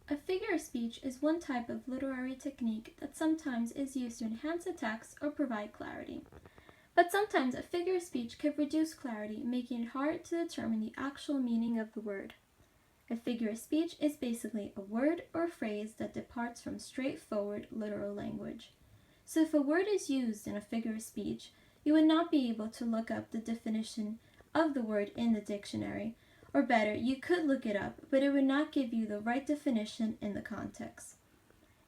A figure of speech is one type of literary technique that sometimes is used to enhance a text or provide clarity. But sometimes a figure of speech can reduce clarity, making it hard to determine the actual meaning of the word. A figure of speech is basically a word or phrase that departs from straightforward literal language. So if a word is used in a figure of speech, you would not be able to look up the definition of the word in the dictionary, or better, you could look it up, but it would not give you the right definition in the context.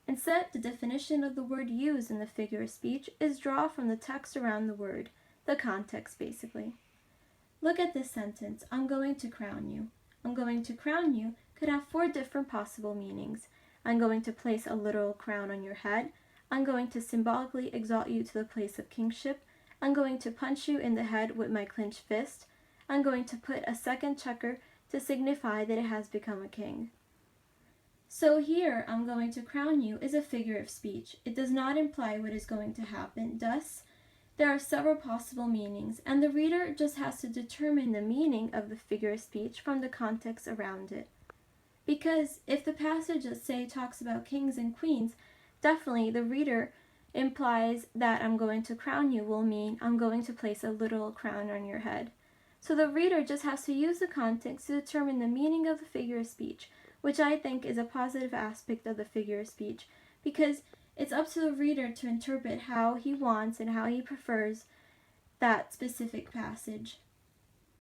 Instead, the definition of the word used in the figure of speech is drawn from the text around the word, the context basically. Look at this sentence, I'm going to crown you. I'm going to crown you could have 4 different possible meanings. I'm going to place a literal crown on your head. I'm going to symbolically exalt you to the place of kingship. I'm going to punch you in the head with my clenched fist. I'm going to put a second checker to signify that it has become a king. So here, I'm going to crown you is a figure of speech. It does not imply what is going to happen. Thus, there are several possible meanings, and the reader just has to determine the meaning of the figure of speech from the context around it. Because if the passage, let's say, talks about kings and queens, definitely the reader implies that I'm going to crown you will mean I'm going to place a literal crown on your head. So the reader just has to use the context to determine the meaning of the figure of speech, which I think is a positive aspect of the figure of speech, because it's up to the reader to interpret how he wants and how he prefers that specific passage.